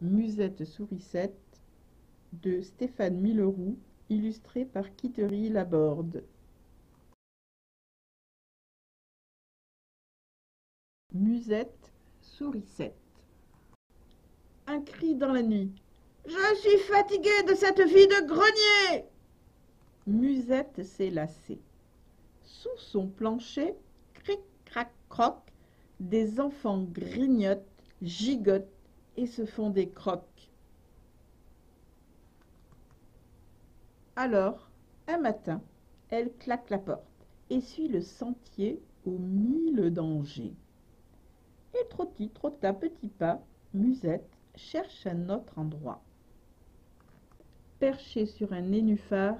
Musette Sourisette de Stéphane Milleroux, illustré par Quitterie Laborde. Musette Sourisette. Un cri dans la nuit. Je suis fatiguée de cette vie de grenier. Musette s'est lassée. Sous son plancher, cric, crac, croc, des enfants grignotent, gigotent et se font des crocs. Alors, un matin, elle claque la porte et suit le sentier aux 1000 dangers. Et trotti, trotta, petit pas, Musette cherche un autre endroit. Perchée sur un nénuphar,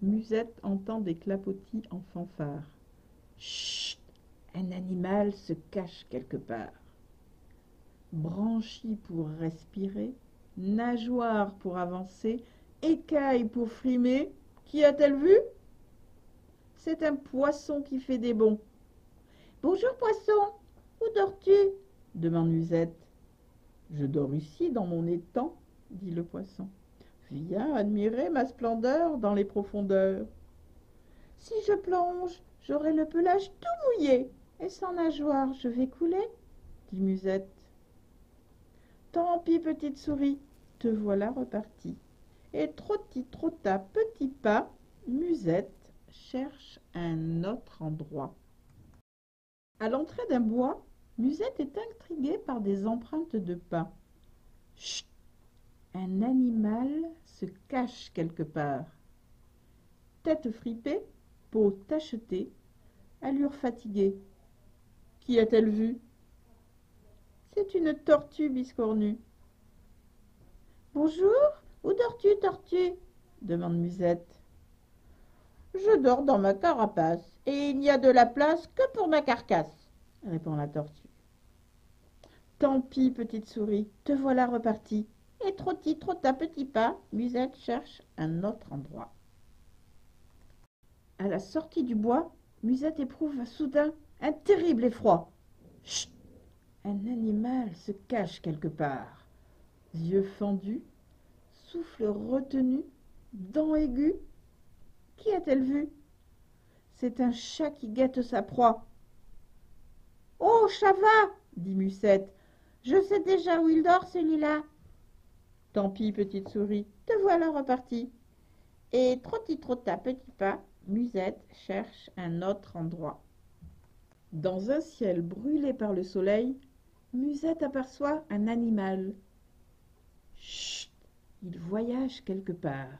Musette entend des clapotis en fanfare. Chut! Un animal se cache quelque part. Branchie pour respirer, nageoire pour avancer, écaille pour frimer. Qui a-t-elle vu? C'est un poisson qui fait des bonds. « Bonjour poisson, où dors-tu » demande Musette. « Je dors ici dans mon étang, » dit le poisson. « Viens admirer ma splendeur dans les profondeurs. »« Si je plonge, j'aurai le pelage tout mouillé, et sans nageoire je vais couler, » dit Musette. « Tant pis, petite souris, te voilà repartie. » Et trotti, trotta, petit pas, Musette cherche un autre endroit. À l'entrée d'un bois, Musette est intriguée par des empreintes de pas. Chut! Un animal se cache quelque part. Tête fripée, peau tachetée, allure fatiguée. Qui a-t-elle vu? C'est une tortue biscornue. « Bonjour, où dors-tu, tortue » demande Musette. « Je dors dans ma carapace, et il n'y a de la place que pour ma carcasse, » répond la tortue. « Tant pis, petite souris, te voilà repartie. » Et trotti, trotta, petit pas, Musette cherche un autre endroit. À la sortie du bois, Musette éprouve soudain un terrible effroi. Chut! Un animal se cache quelque part. Yeux fendus, souffle retenu, dents aiguës. Qui a-t-elle vu? C'est un chat qui guette sa proie. « Oh, chat va » dit Musette. « Je sais déjà où il dort, celui-là. » Tant pis, petite souris, te voilà repartie. Et trotti, trotta, petit pas, Musette cherche un autre endroit. Dans un ciel brûlé par le soleil, Musette aperçoit un animal. Chut! Il voyage quelque part.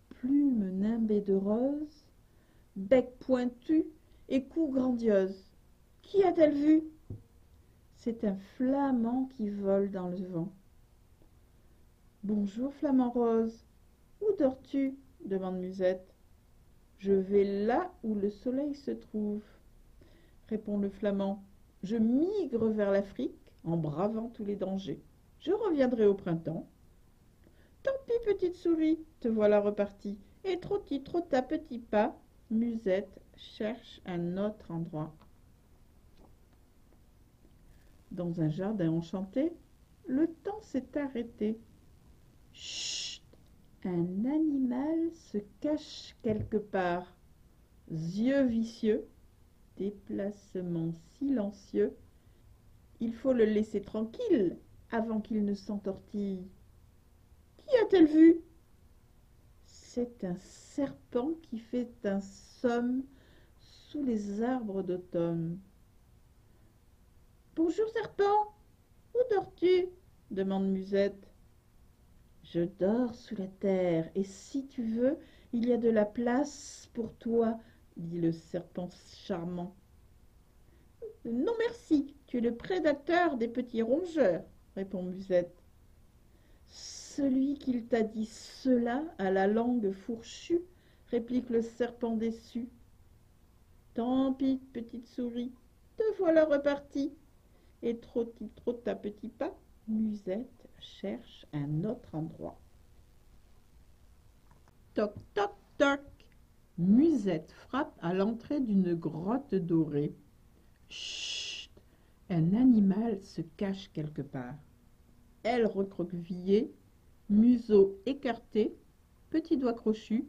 Plumes nimbées de rose, bec pointu et cou grandiose. Qui a-t-elle vu? C'est un flamand qui vole dans le vent. « Bonjour, flamand rose. Où dors-tu » demande Musette. « Je vais là où le soleil se trouve, » répond le flamand. « Je migre vers l'Afrique en bravant tous les dangers. Je reviendrai au printemps. » Tant pis, petite souris, te voilà repartie. Et trotti, trotta, petit pas, Musette cherche un autre endroit. Dans un jardin enchanté, le temps s'est arrêté. Chut! Un animal se cache quelque part. Yeux vicieux, déplacement silencieux. Il faut le laisser tranquille avant qu'il ne s'entortille. Qui a-t-elle vu? C'est un serpent qui fait un somme sous les arbres d'automne. « Bonjour, serpent, où dors-tu » demande Musette. « Je dors sous la terre, et si tu veux, il y a de la place pour toi, » dit le serpent charmant. « Non merci, tu es le prédateur des petits rongeurs, » répond Musette. « Celui qui t'a dit cela a la langue fourchue, » réplique le serpent déçu. « Tant pis, petite souris, te voilà repartie. » Et trotti, trotta, petit pas, Musette cherche un autre endroit. Toc, toc, toc. Musette frappe à l'entrée d'une grotte dorée. Chut! Un animal se cache quelque part. aile recroquevillée, museau écarté, petit doigt crochu.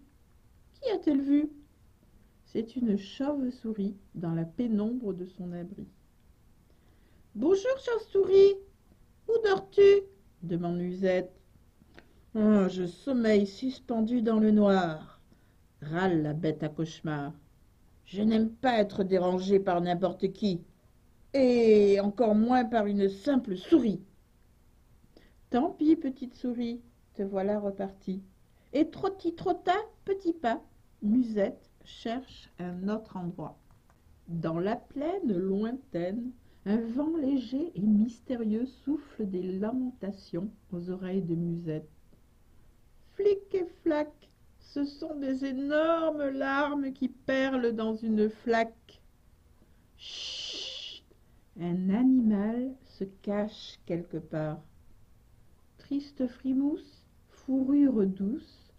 Qui a-t-elle vu? C'est une chauve-souris dans la pénombre de son abri. « Bonjour, chauve-souris. Où dors-tu » demande Musette. « Oh, je sommeille suspendu dans le noir, » râle la bête à cauchemar. « Je n'aime pas être dérangée par n'importe qui, et encore moins par une simple souris. » « Tant pis, petite souris, te voilà repartie. » Et trotti-trotta, petit pas, Musette cherche un autre endroit. Dans la plaine lointaine, un vent léger et mystérieux souffle des lamentations aux oreilles de Musette. Flic et flac, ce sont des énormes larmes qui perlent dans une flaque. Chut, un animal se cache quelque part. Triste frimousse, fourrure douce,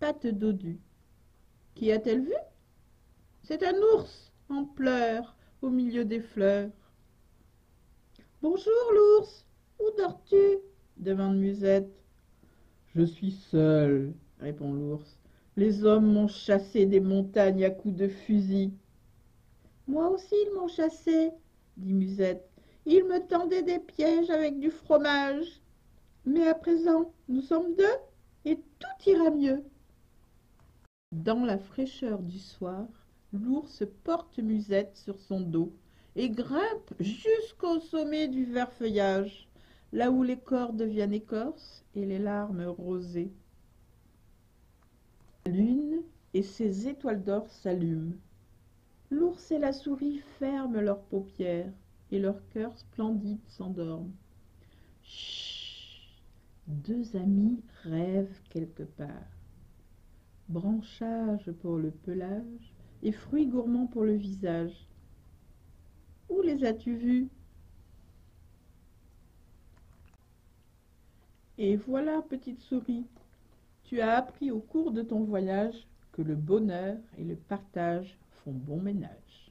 pattes dodue. Qui a-t-elle vu? C'est un ours en pleurs au milieu des fleurs. « Bonjour l'ours, où dors-tu » demande Musette. « Je suis seul, » répond l'ours. « Les hommes m'ont chassé des montagnes à coups de fusil. »« Moi aussi ils m'ont chassé, » dit Musette. « Ils me tendaient des pièges avec du fromage. Mais à présent, nous sommes deux et tout ira mieux. » Dans la fraîcheur du soir, l'ours porte Musette sur son dos et grimpe jusqu'au sommet du vert feuillage, là où l'écorce devient écorce et les larmes rosées. La lune et ses étoiles d'or s'allument. L'ours et la souris ferment leurs paupières et leur cœur splendide s'endorment. Chut, deux amis rêvent quelque part. Branchages pour le pelage et fruits gourmands pour le visage. Où les as-tu vus? Et voilà, petite souris, tu as appris au cours de ton voyage que le bonheur et le partage font bon ménage.